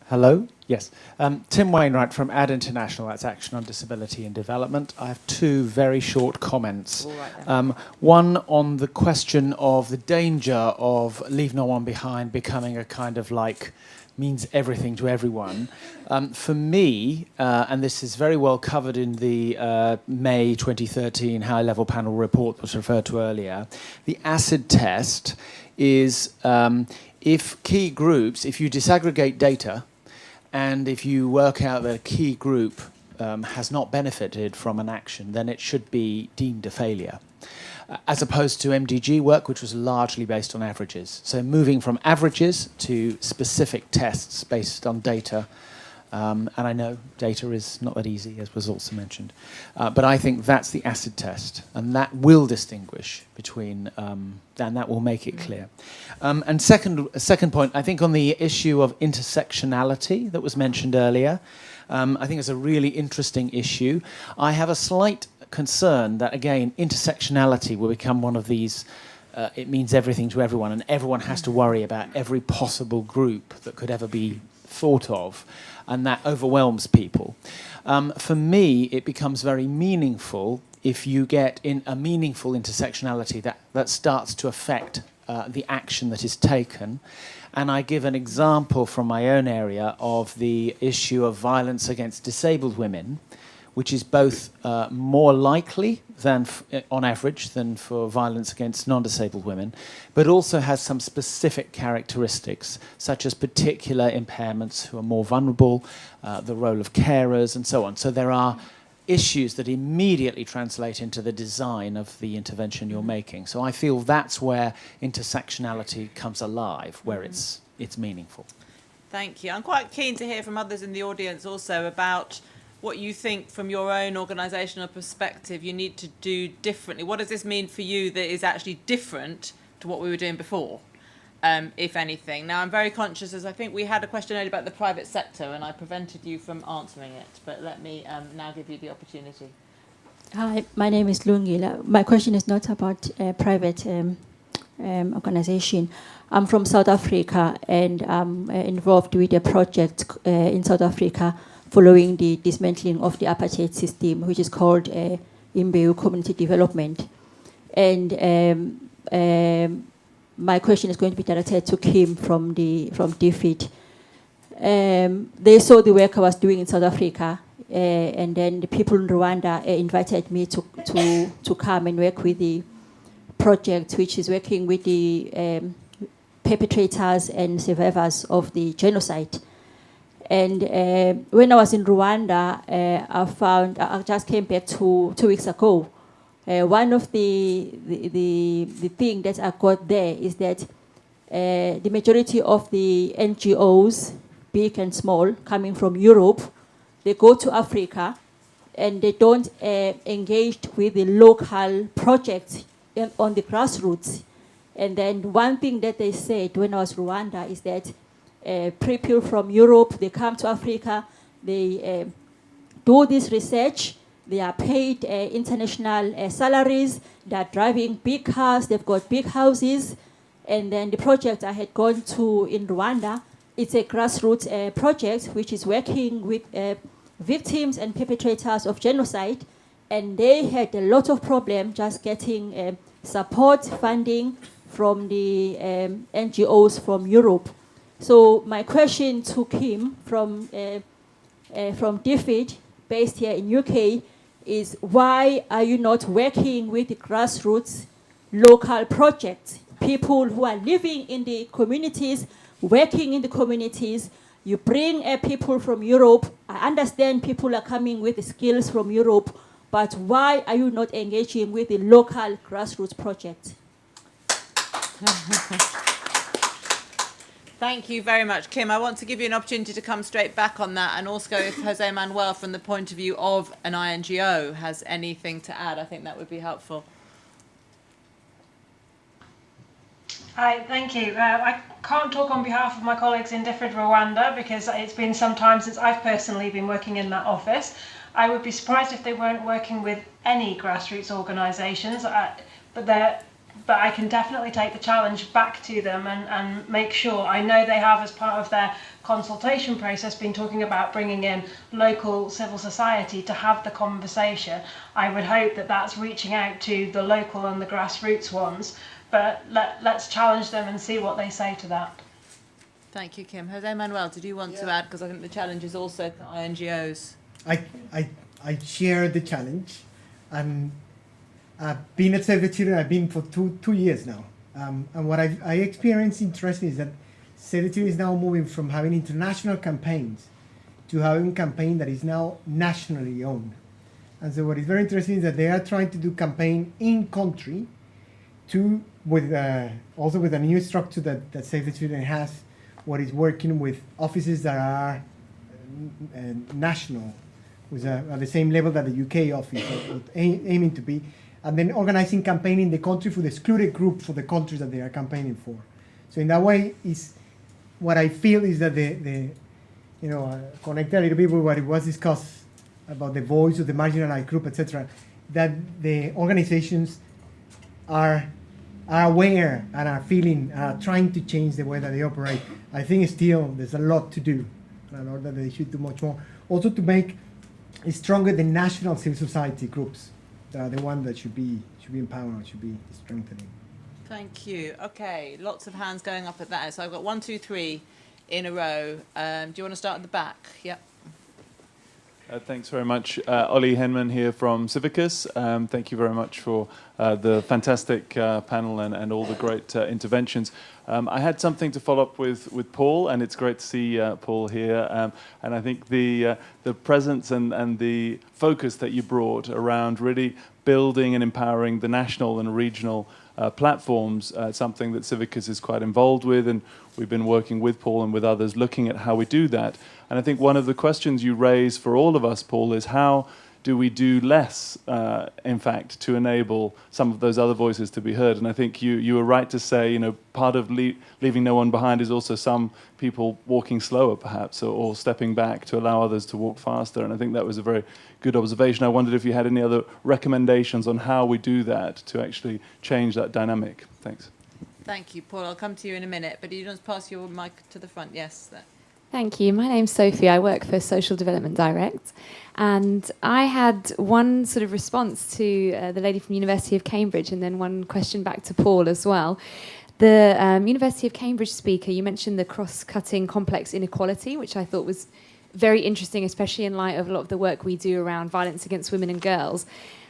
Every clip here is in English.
Hello? Yes. Tim Wainwright from AD International, that's Action on Disability and Development. I have two very short comments. All right, then. One on the question of the danger of Leave No One Behind becoming a kind of like means everything to everyone. For me, and this is very well covered in the May 2013 high-level panel report that was referred to earlier, the acid test is if key groups, if you disaggregate data, and if you work out that a key group has not benefited from an action, then it should be deemed a failure. As opposed to MDG work, which was largely based on averages. So moving from averages to specific tests based on data. And I know data is not that easy, as was also mentioned. But I think that's the acid test. And that will distinguish between, and that will make it clear. And second point, I think on the issue of intersectionality that was mentioned earlier, I think it's a really interesting issue. I have a slight concern that, again, intersectionality will become one of these, it means everything to everyone, and everyone has to worry about every possible group that could ever be thought of, and that overwhelms people. For me, it becomes very meaningful if you get in a meaningful intersectionality that starts to affect the action that is taken. And I give an example from my own area of the issue of violence against disabled women, which is both more likely than, on average, than for violence against non-disabled women, but also has some specific characteristics, such as particular impairments who are more vulnerable, the role of carers, and so on. So there are issues that immediately translate into the design of the intervention you're making. So I feel that's where intersectionality comes alive, where it's meaningful. Thank you. I'm quite keen to hear from others in the audience also about what you think from your own organisational perspective you need to do differently. What does this mean for you that is actually different to what we were doing before, if anything? Now, I'm very conscious, as I think we had a question earlier about the private sector, and I prevented you from answering it, but let me now give you the opportunity. Hi, my name is Lungila. My question is not about private organisation. I'm from South Africa, and I'm involved with a project in South Africa following the dismantling of the apartheid system, which is called Imbeu Community Development. And my question is going to be directed to Kim from DFID. They saw the work I was doing in South Africa, and then the people in Rwanda invited me to come and work with the project, which is working with the perpetrators and survivors of the genocide. And when I was in Rwanda, I just came back 2 weeks ago. One of the thing that I got there is that the majority of the NGOs, big and small, coming from Europe, they go to Africa and they don't engage with the local projects on the grassroots. And then one thing that they said when I was in Rwanda is that people from Europe, they come to Africa, they do this research, they are paid international salaries, they are driving big cars, they've got big houses, and then the project I had gone to in Rwanda, it's a grassroots project which is working with victims and perpetrators of genocide, and they had a lot of problem just getting support funding from the NGOs from Europe. So my question to Kim from DFID, based here in UK, is why are you not working with the grassroots local projects? People who are living in the communities, working in the communities. You bring people from Europe. I understand people are coming with the skills from Europe, but why are you not engaging with the local grassroots projects? Thank you very much, Kim. I want to give you an opportunity to come straight back on that, and also if Jose Manuel, from the point of view of an INGO, has anything to add, I think that would be helpful. Hi, thank you. I can't talk on behalf of my colleagues in DFID Rwanda because it's been some time since I've personally been working in that office. I would be surprised if they weren't working with any grassroots organisations, but but I can definitely take the challenge back to them and make sure. I know they have, as part of their consultation process, been talking about bringing in local civil society to have the conversation. I would hope that that's reaching out to the local and the grassroots ones, but let's challenge them and see what they say to that. Thank you, Kim. Jose Manuel, did you want to add? Because I think the challenge is also to NGOs. I share the challenge. I've been at Save the Children. I've been for two years now, and what I experienced interesting is that Save the Children is now moving from having international campaigns to having a campaign that is now nationally owned. And so what is very interesting is that they are trying to do campaign in country, also with a new structure that Save the Children has, what is working with offices that are national, with at the same level that the UK office is aiming to be, and then organizing campaign in the country for the excluded group for the countries that they are campaigning for. So in that way, is what I feel is that connect a little bit with what it was discussed about the voice of the marginalized group, etc., that the organizations are aware and are feeling, are trying to change the way that they operate. I think still there's a lot to do, and or that they should do much more. Also to make stronger the national civil society groups that are the ones that should be empowered, should be strengthening. Thank you. Okay, lots of hands going up at that. So I've got 1, 2, 3 in a row. Do you want to start at the back? Yep. Thanks very much. Ollie Henman here from Civicus. Thank you very much for the fantastic panel and all the great interventions. I had something to follow up with Paul, and it's great to see Paul here. And I think the presence and the focus that you brought around really building and empowering the national and regional platforms, something that Civicus is quite involved with, and we've been working with Paul and with others looking at how we do that. And I think one of the questions you raise for all of us, Paul, is how do we do less, in fact, to enable some of those other voices to be heard? And I think you were right to say, part of leaving no one behind is also some people walking slower, perhaps, or stepping back to allow others to walk faster. And I think that was a very good observation. I wondered if you had any other recommendations on how we do that to actually change that dynamic. Thanks. Thank you, Paul. I'll come to you in a minute, but you just pass your mic to the front. Yes. Thank you. My name's Sophie. I work for Social Development Direct. And I had one sort of response to the lady from the University of Cambridge, and then one question back to Paul as well. The University of Cambridge speaker, you mentioned the cross-cutting complex inequality, which I thought was very interesting, especially in light of a lot of the work we do around violence against women and girls.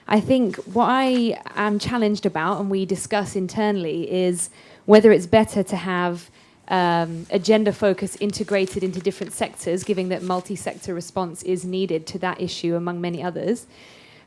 I think what I am challenged about, and we discuss internally, is whether it's better to have a gender focus integrated into different sectors, given that multi-sector response is needed to that issue among many others.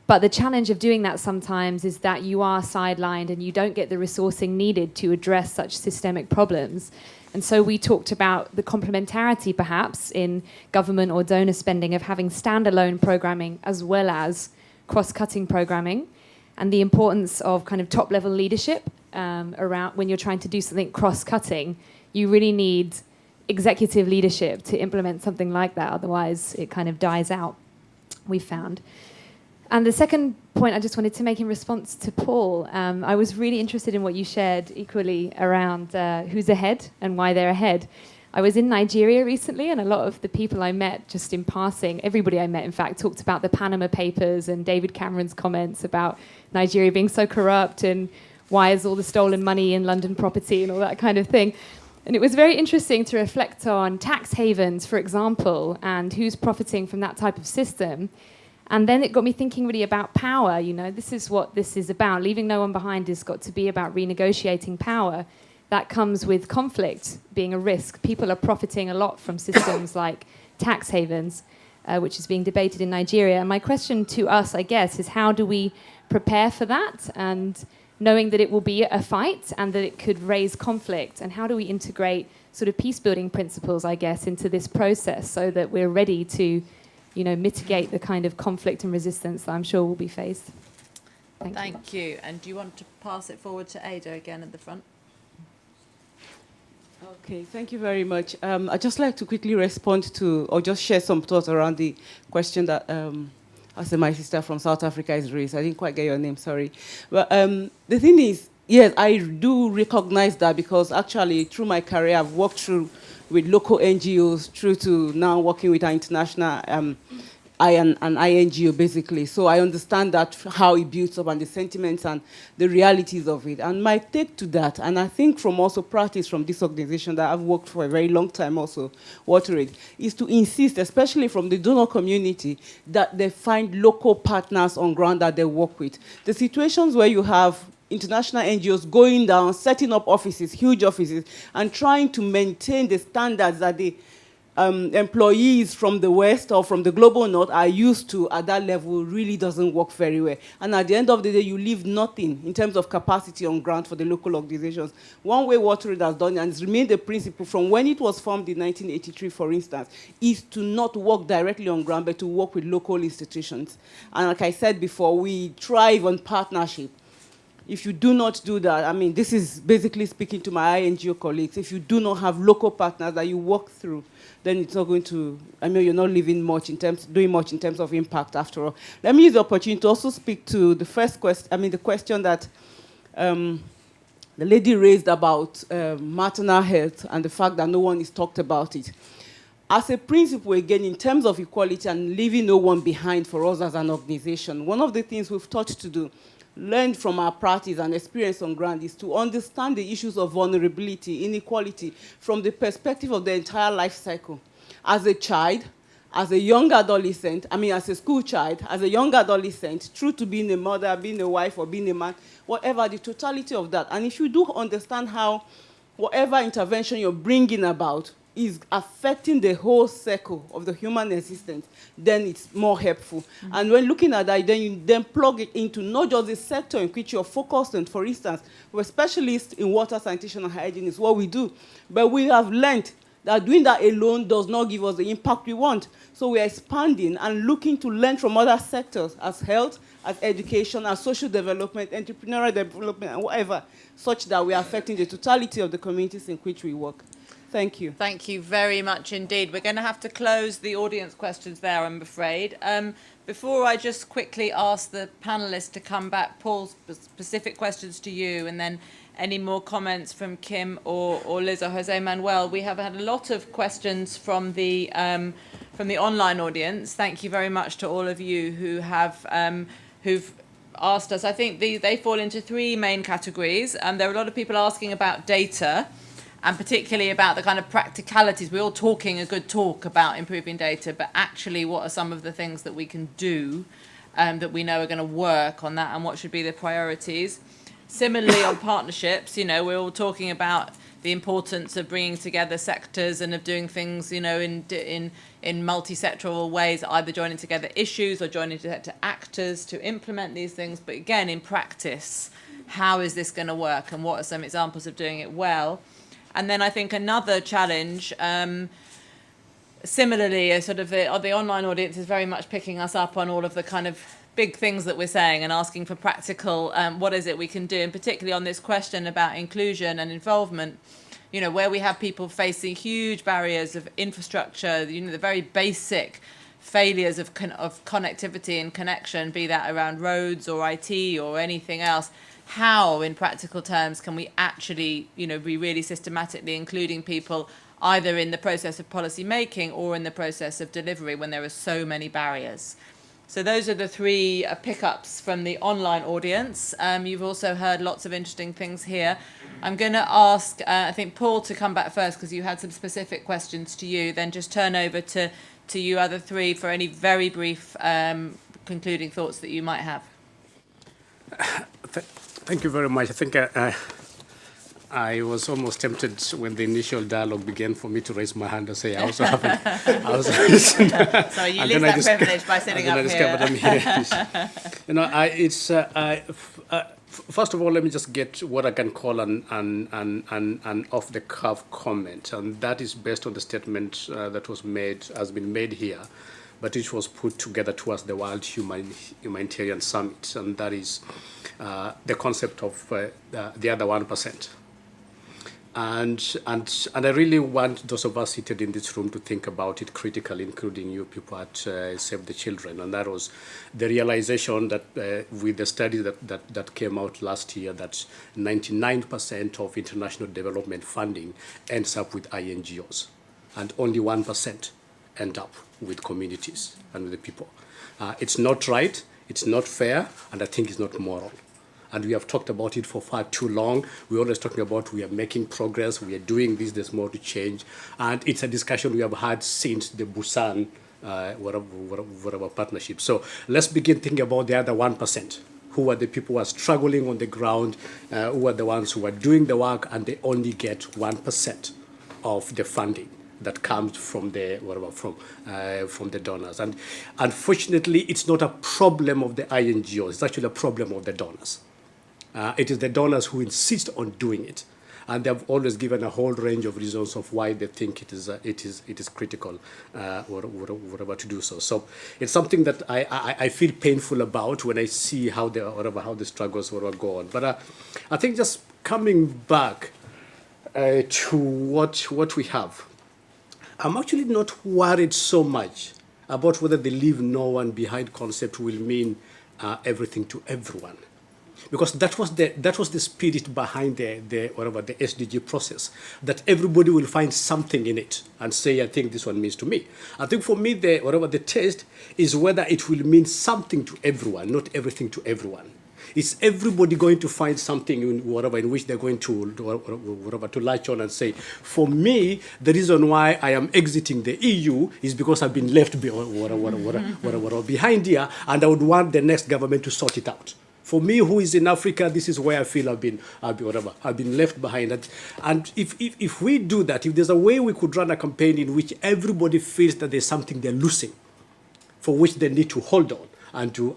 But the challenge of doing that sometimes is that you are sidelined and you don't get the resourcing needed to address such systemic problems. And so we talked about the complementarity, perhaps, in government or donor spending of having standalone programming as well as cross-cutting programming, and the importance of kind of top-level leadership around when you're trying to do something cross-cutting. You really need executive leadership to implement something like that, otherwise it kind of dies out, we've found. And the second point I just wanted to make in response to Paul, I was really interested in what you shared equally around who's ahead and why they're ahead. I was in Nigeria recently, and a lot of the people I met, just in passing, everybody I met, in fact, talked about the Panama Papers and David Cameron's comments about Nigeria being so corrupt and why is all the stolen money in London property and all that kind of thing. And it was very interesting to reflect on tax havens, for example, and who's profiting from that type of system. And then it got me thinking really about power. This is what this is about. Leaving no one behind has got to be about renegotiating power. That comes with conflict being a risk. People are profiting a lot from systems like tax havens, which is being debated in Nigeria. And my question to us, I guess, is how do we prepare for that? And knowing that it will be a fight and that it could raise conflict, and how do we integrate sort of peace-building principles, I guess, into this process so that we're ready to, mitigate the kind of conflict and resistance that I'm sure will be faced. Thank you. And do you want to pass it forward to Ada again at the front? Okay, thank you very much. I'd just like to quickly respond to, or just share some thoughts around the question that my sister from South Africa has raised. I didn't quite get your name, sorry. But the thing is, yes, I do recognize that, because actually through my career I've worked through with local NGOs through to now working with our international an INGO basically. So I understand that how it builds up and the sentiments and the realities of it. And my take to that, and I think from also practice from this organization that I've worked for a very long time also, WaterAid, is to insist, especially from the donor community, that they find local partners on ground that they work with. The situations where you have international NGOs going down, setting up offices, huge offices, and trying to maintain the standards that the employees from the West or from the global North are used to at that level really doesn't work very well. And at the end of the day, you leave nothing in terms of capacity on ground for the local organizations. One way WaterAid has done, and it's remained the principle from when it was formed in 1983, for instance, is to not work directly on ground, but to work with local institutions. And like I said before, we thrive on partnership. If you do not do that, I mean, this is basically speaking to my INGO colleagues, if you do not have local partners that you work through, then it's not going to, I mean, you're not living much in terms, doing much in terms of impact after all. Let me use the opportunity to also speak to the first question, I mean, the question that the lady raised about maternal health and the fact that no one is talked about it. As a principle, again, in terms of equality and leaving no one behind for us as an organization, one of the things we've taught to do, learned from our practice and experience on ground, is to understand the issues of vulnerability, inequality, from the perspective of the entire life cycle. As a child, as a young adolescent, I mean, as a school child, as a young adolescent, through to being a mother, being a wife, or being a man, whatever, the totality of that. And if you do understand how whatever intervention you're bringing about is affecting the whole circle of the human existence, then it's more helpful. Mm-hmm. And when looking at that, then you then plug it into not just the sector in which you're focused on. For instance, we're specialists in water, sanitation, and hygiene is what we do. But we have learned that doing that alone does not give us the impact we want. So we are expanding and looking to learn from other sectors, as health, as education, as social development, entrepreneurial development, and whatever, such that we are affecting the totality of the communities in which we work. Thank you. Thank you very much indeed. We're going to have to close the audience questions there, I'm afraid. Before I just quickly ask the panellists to come back, Paul, specific questions to you, and then any more comments from Kim or Liz or Jose Manuel. We have had a lot of questions from the online audience. Thank you very much to all of you who have who've asked us. I think they fall into three main categories. There are a lot of people asking about data, and particularly about the kind of practicalities. We're all talking a good talk about improving data, but actually what are some of the things that we can do that we know are going to work on that, and what should be the priorities? Similarly, on partnerships, you know, we're all talking about the importance of bringing together sectors and of doing things, you know, in multi-sectoral ways, either joining together issues or joining together actors to implement these things. But again, in practice, how is this going to work, and what are some examples of doing it well? And then I think another challenge, similarly, sort of the online audience is very much picking us up on all of the kind of big things that we're saying and asking for practical, what is it we can do, and particularly on this question about inclusion and involvement, you know, where we have people facing huge barriers of infrastructure, you know, the very basic failures of connectivity and connection, be that around roads or IT or anything else. How, in practical terms, can we actually, you know, be really systematically including people either in the process of policy making or in the process of delivery when there are so many barriers? So those are the three pickups from the online audience. You've also heard lots of interesting things here. I'm going to ask, I think, Paul to come back first because you had some specific questions to you, then just turn over to you other three for any very brief concluding thoughts that you might have. Thank you very much. I think I was almost tempted when the initial dialogue began for me to raise my hand and say I also haven't. So you lose that privilege by sitting up here. I'm here. You know, first of all, let me just get what I can call an off-the-cuff comment, and that is based on the statement that has been made here, but which was put together towards the World Humanitarian Summit, and that is the concept of the other 1%. And I really want those of us seated in this room to think about it critically, including you people at Save the Children. And that was the realization that with the study that came out last year, that 99% of international development funding ends up with INGOs, and only 1% end up with communities and with the people. It's not right, it's not fair, and I think it's not moral. And we have talked about it for far too long. We're always talking about we are making progress, we are doing this, there's more to change. And it's a discussion we have had since the Busan whatever partnership. So let's begin thinking about the other 1%. Who are the people who are struggling on the ground, who are the ones who are doing the work, and they only get 1% of the funding that comes from the from the donors. And unfortunately, it's not a problem of the INGOs, it's actually a problem of the donors. It is the donors who insist on doing it, and they have always given a whole range of reasons of why they think it is critical or whatever to do so. So it's something that I feel painful about when I see how the struggles go on. But I think just coming back to what we have, I'm actually not worried so much about whether the leave no one behind concept will mean everything to everyone. Because that was the spirit behind the SDG process, that everybody will find something in it and say, I think this one means to me. I think for me, the test is whether it will mean something to everyone, not everything to everyone. Is everybody going to find something in which they're going to latch on and say, for me, the reason why I am exiting the EU is because I've been left behind here, and I would want the next government to sort it out. For me, who is in Africa, this is where I feel I've been left behind. And if we do that, if there's a way we could run a campaign in which everybody feels that there's something they're losing, for which they need to hold on and to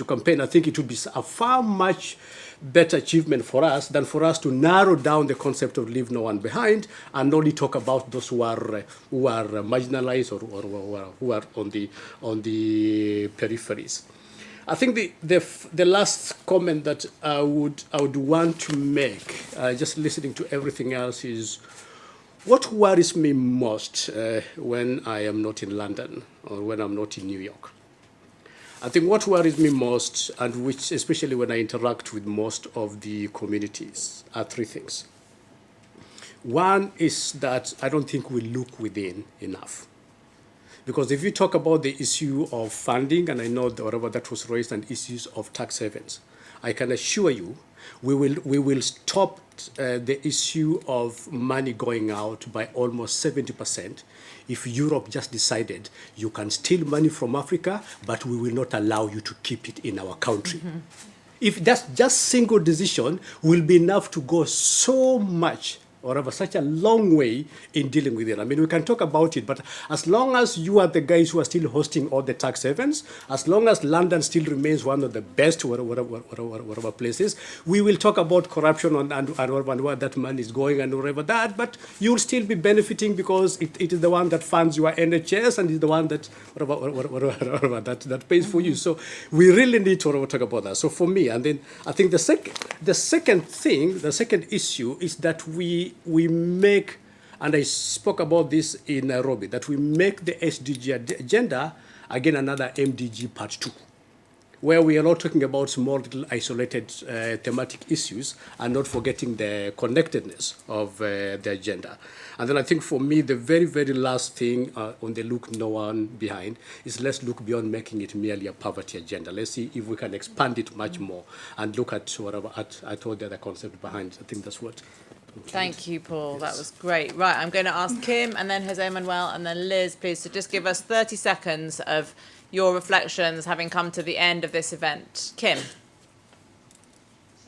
campaign, I think it would be a far much better achievement for us than for us to narrow down the concept of leave no one behind and only talk about those who are marginalized or who are on the peripheries. I think the last comment that I would want to make, just listening to everything else, is what worries me most when I am not in London or when I'm not in New York. I think what worries me most, and which especially when I interact with most of the communities, are three things. One is that I don't think we look within enough. Because if you talk about the issue of funding, and I know that was raised, and issues of tax havens, I can assure you we will stop the issue of money going out by almost 70% if Europe just decided you can steal money from Africa, but we will not allow you to keep it in our country. Mm-hmm. If that's just single decision, will be enough to go so much or such a long way in dealing with it. I mean, we can talk about it, but as long as you are the guys who are still hosting all the tax havens, as long as London still remains one of the best whatever places, we will talk about corruption and where that money is going and wherever that, but you'll still be benefiting because it is the one that funds your NHS and is the one that that pays for you. So we really need to talk about that. So for me, and then I think the second issue is that we make, and I spoke about this in Nairobi, that we make the SDG agenda, again, another MDG part 2, where we are not talking about small, little, isolated thematic issues and not forgetting the connectedness of the agenda. And then I think for me, the very, very last thing on the look no one behind is let's look beyond making it merely a poverty agenda. Let's see if we can expand it much more and look at at all the other concepts behind it. I think that's what. Thank you, Paul. Yes. That was great. Right, I'm going to ask Kim and then Jose Manuel and then Liz, please. So just give us 30 seconds of your reflections having come to the end of this event. Kim.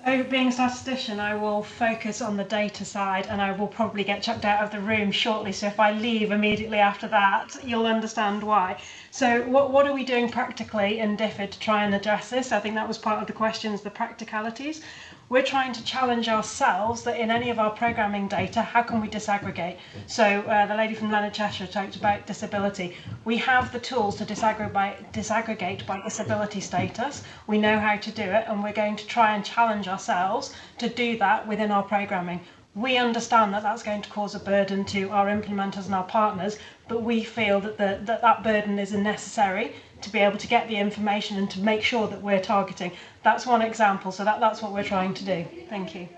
So being a statistician, I will focus on the data side and I will probably get chucked out of the room shortly. So if I leave immediately after that, you'll understand why. So what are we doing practically in DFID to try and address this? I think that was part of the questions, the practicalities. We're trying to challenge ourselves that in any of our programming data, how can we disaggregate? So the lady from Leonard Cheshire talked about disability. We have the tools to disaggregate by disability status. We know how to do it, and we're going to try and challenge ourselves to do that within our programming. We understand that that's going to cause a burden to our implementers and our partners, but we feel that that burden is necessary to be able to get the information and to make sure that we're targeting. That's one example, so that's what we're trying to do. Thank you.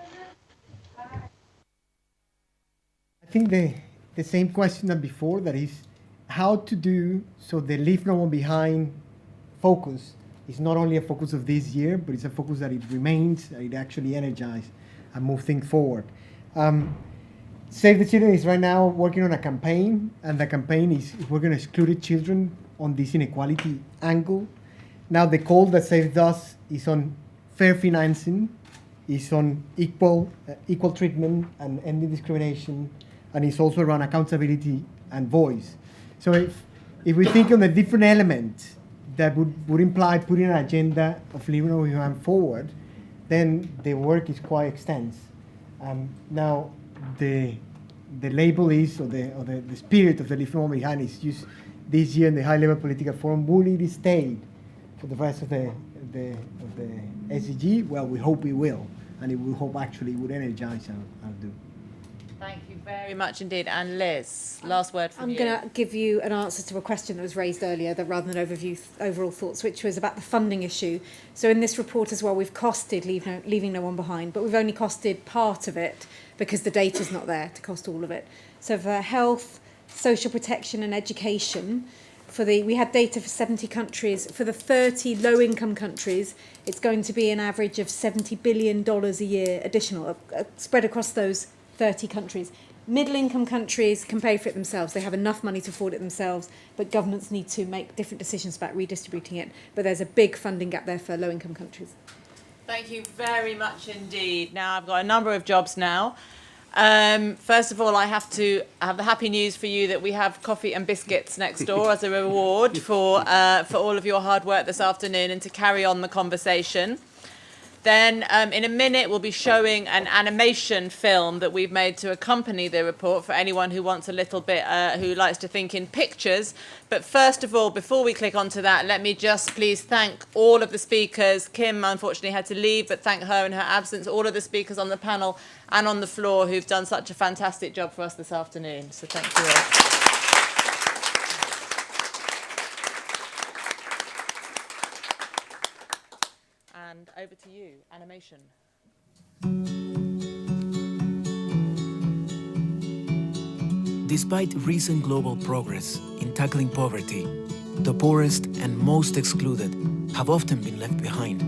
I think the same question that before, that is how to do so the Leave No One Behind focus is not only a focus of this year, but it's a focus that it remains, that it actually energizes and move things forward. Save the Children is right now working on a campaign, and the campaign is we're going to exclude children on this inequality angle. Now the call that Save does is on fair financing, is on equal treatment and ending discrimination, and it's also around accountability and voice. So if we think on the different elements that would imply putting an agenda of Leave No One Behind forward, then the work is quite extensive. Now the label is, or the spirit of the Leave No One Behind is used this year in the high-level political forum. Will it stay for the rest of the SDG? Well, we hope we will, and we hope actually it would energize and do. Thank you very much indeed. And Liz, last word from you. I'm going to give you an answer to a question that was raised earlier, that rather than overall thoughts, which was about the funding issue. So in this report as well, we've costed Leaving No One Behind, but we've only costed part of it because the data's not there to cost all of it. So for health, social protection and education, we had data for 70 countries. For the 30 low-income countries, it's going to be an average of $70 billion a year additional, spread across those 30 countries. Middle-income countries can pay for it themselves. They have enough money to afford it themselves, but governments need to make different decisions about redistributing it. But there's a big funding gap there for low-income countries. Thank you very much indeed. Now, I've got a number of jobs now. First of all, I have the happy news for you that we have coffee and biscuits next door as a reward for all of your hard work this afternoon and to carry on the conversation. Then in a minute, we'll be showing an animation film that we've made to accompany the report for anyone who wants a little bit, who likes to think in pictures. But first of all, before we click onto that, let me just please thank all of the speakers. Kim, unfortunately, had to leave, but thank her in her absence, all of the speakers on the panel and on the floor who've done such a fantastic job for us this afternoon. So thank you all. And over to you, animation. Despite recent global progress in tackling poverty, the poorest and most excluded have often been left behind.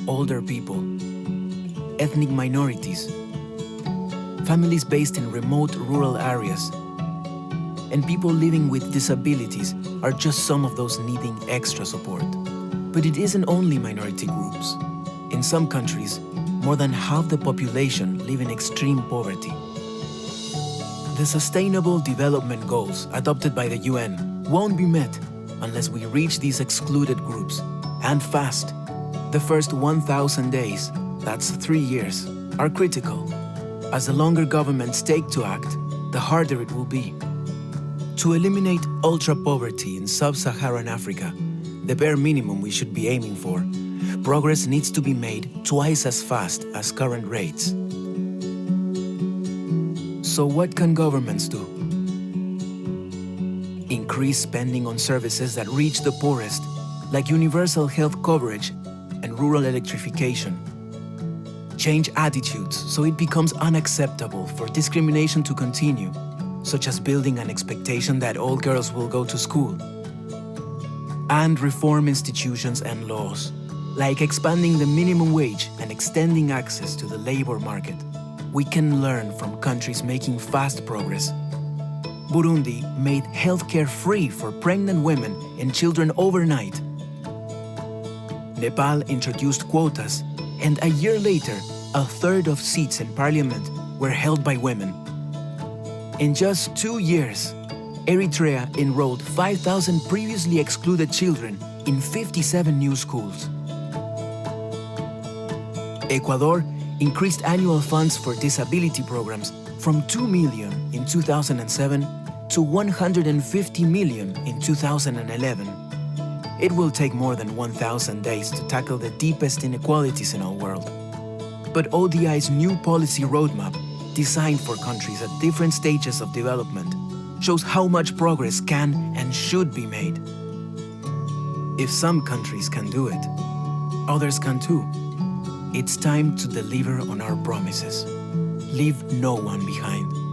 Older people, ethnic minorities, families based in remote rural areas, and people living with disabilities are just some of those needing extra support. But it isn't only minority groups. In some countries, more than half the population live in extreme poverty. The Sustainable Development Goals adopted by the UN won't be met unless we reach these excluded groups, and fast. The first 1,000 days, that's 3 years, are critical. As the longer governments take to act, the harder it will be. To eliminate ultra-poverty in sub-Saharan Africa, the bare minimum we should be aiming for, progress needs to be made twice as fast as current rates. So what can governments do? Increase spending on services that reach the poorest, like universal health coverage and rural electrification. Change attitudes so it becomes unacceptable for discrimination to continue, such as building an expectation that all girls will go to school. And reform institutions and laws, like expanding the minimum wage and extending access to the labor market. We can learn from countries making fast progress. Burundi made healthcare free for pregnant women and children overnight. Nepal introduced quotas, and a year later, a third of seats in parliament were held by women. In just 2 years, Eritrea enrolled 5,000 previously excluded children in 57 new schools. Ecuador increased annual funds for disability programs from 2 million in 2007 to 150 million in 2011. It will take more than 1,000 days to tackle the deepest inequalities in our world. But ODI's new policy roadmap designed for countries at different stages of development, shows how much progress can and should be made. If some countries can do it, others can too. It's time to deliver on our promises. Leave no one behind.